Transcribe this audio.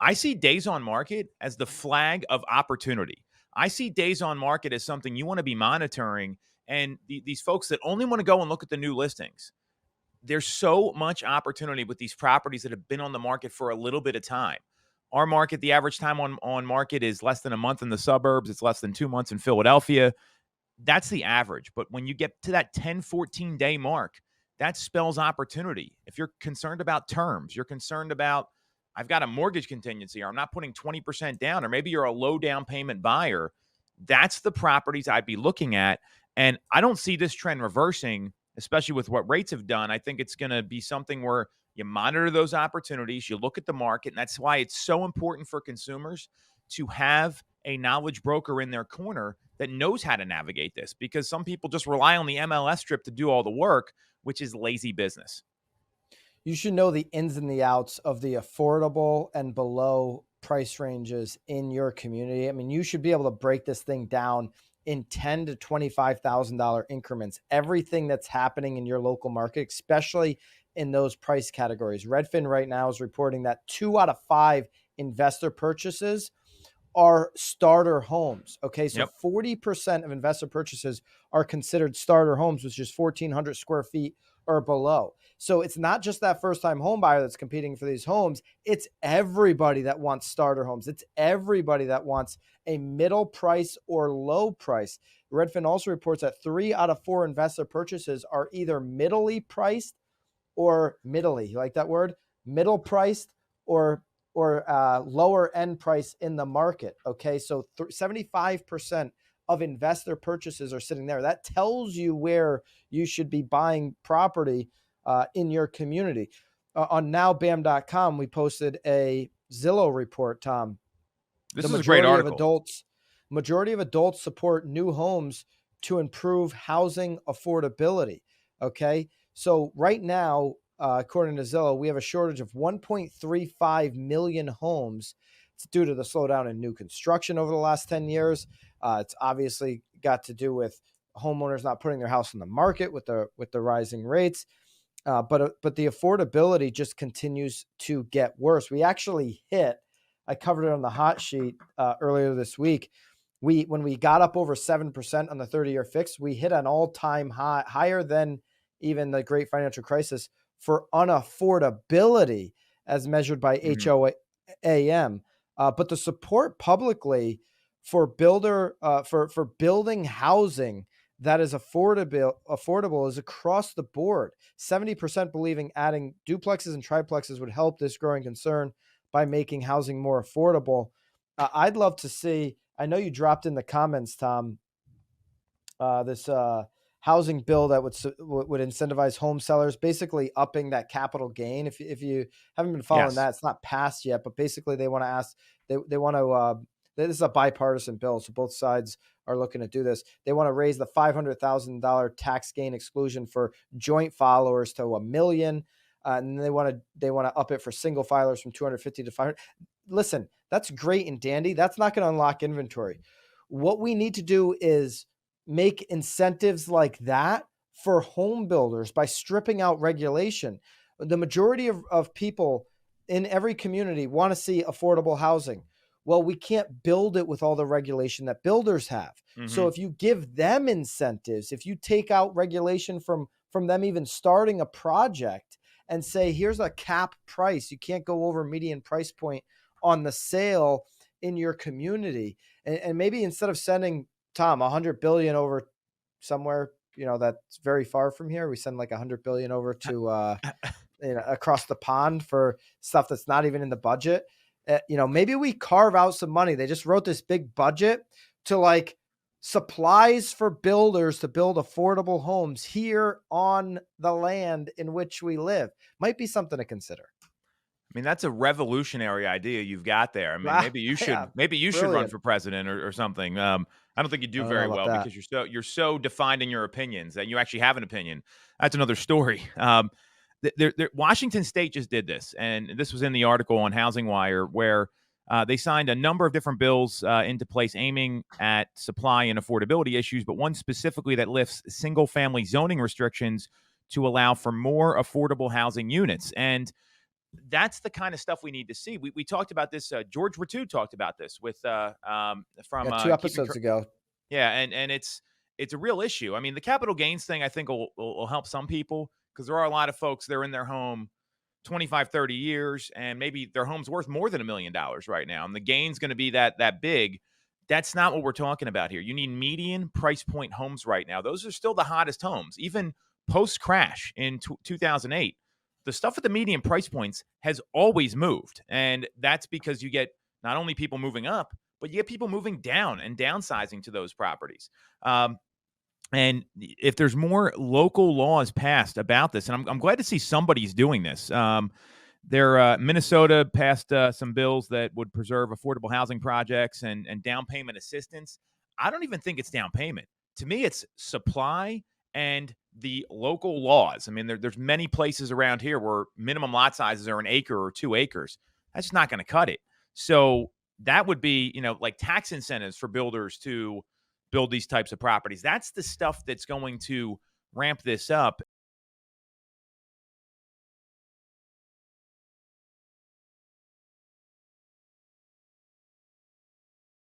I see days on market as the flag of opportunity. I see days on market as something you want to be monitoring. And these folks that only want to go and look at the new listings, there's so much opportunity with these properties that have been on the market for a little bit of time. Our market, the average time on market is less than a month in the suburbs. It's less than 2 months in Philadelphia. That's the average. But when you get to that 10, 14-day mark, that spells opportunity. If you're concerned about terms, you're concerned about, I've got a mortgage contingency, or I'm not putting 20% down, or maybe you're a low down payment buyer, that's the properties I'd be looking at. And I don't see this trend reversing, especially with what rates have done. I think it's going to be something where you monitor those opportunities, you look at the market, and that's why it's so important for consumers to have a knowledge broker in their corner that knows how to navigate this, because some people just rely on the MLS strip to do all the work, which is lazy business. You should know the ins and the outs of the affordable and below price ranges in your community. I mean, you should be able to break this thing down in $10,000 to $25,000 increments. Everything that's happening in your local market, especially in those price categories. Redfin right now is reporting that 2 out of 5 investor purchases are starter homes. Okay, so 40% of investor purchases are considered starter homes, which is 1,400 square feet or below. So it's not just that first-time home buyer that's competing for these homes. It's everybody that wants starter homes. It's everybody that wants a middle price or low price. Redfin also reports that 3 out of 4 investor purchases are either middly priced or middly. You like that word? Middle priced or lower end price in the market. Okay, so 75% of investor purchases are sitting there. That tells you where you should be buying property in your community. On nowbam.com, we posted a Zillow report, Tom. This is a great article. Majority of adults support new homes to improve housing affordability. Okay, so right now, according to Zillow, we have a shortage of 1.35 million homes. It's due to the slowdown in new construction over the last 10 years. It's obviously got to do with homeowners not putting their house on the market with the rising rates. But the affordability just continues to get worse. We actually I covered it on the hot sheet earlier this week. When we got up over 7% on the 30-year fix, we hit an all-time high, higher than even the great financial crisis, for unaffordability as measured by HOAM. But the support publicly for for building housing that is affordable is across the board. 70% believing adding duplexes and triplexes would help this growing concern by making housing more affordable. I'd love to see, I know you dropped in the comments, Tom, this housing bill that would incentivize home sellers, basically upping that capital gain. If you haven't been following that, it's not passed yet, but basically they want to ask, they want to, this is a bipartisan bill, so both sides are looking to do this. They want to raise the $500,000 tax gain exclusion for joint filers to $1 million. And they want to up it for single filers from 250 to 500. Listen, that's great and dandy. That's not going to unlock inventory. What we need to do is make incentives like that for home builders by stripping out regulation. The majority of people in every community want to see affordable housing. Well, we can't build it with all the regulation that builders have. Mm-hmm. So if you give them incentives, if you take out regulation from them even starting a project and say, here's a cap price, you can't go over median price point on the sale in your community. And maybe instead of sending, Tom, $100 billion over somewhere, that's very far from here, we send like $100 billion over to across the pond for stuff that's not even in the budget. Maybe we carve out some money. They just wrote this big budget to like supplies for builders to build affordable homes here on the land in which we live. Might be something to consider. I mean, that's a revolutionary idea you've got there. I mean, maybe you should run for president or something. I don't think you do very well because you're so defined in your opinions that you actually have an opinion. That's another story. Washington State just did this, and this was in the article on Housing Wire, where they signed a number of different bills into place aiming at supply and affordability issues, but one specifically that lifts single-family zoning restrictions to allow for more affordable housing units. And That's the kind of stuff we need to see. We talked about this. George Ratu talked about this with Yeah, from 2 Keeping. episodes ago. Yeah, and it's a real issue. I mean, the capital gains thing I think will help some people because there are a lot of folks they're in their home 25, 30 years and maybe their home's worth more than $1 million right now and the gain's going to be that big. That's not what we're talking about here. You need median price point homes right now. Those are still the hottest homes. Even post crash in 2008, the stuff at the median price points has always moved. And that's because you get not only people moving up, but you get people moving down and downsizing to those properties. And if there's more local laws passed about this, and I'm glad to see somebody's doing this. Minnesota passed some bills that would preserve affordable housing projects and down payment assistance. I don't even think it's down payment. To me, it's supply and the local laws. I mean, there's many places around here where minimum lot sizes are an acre or 2 acres. That's not going to cut it. So that would be, like tax incentives for builders to build these types of properties. That's the stuff that's going to ramp this up.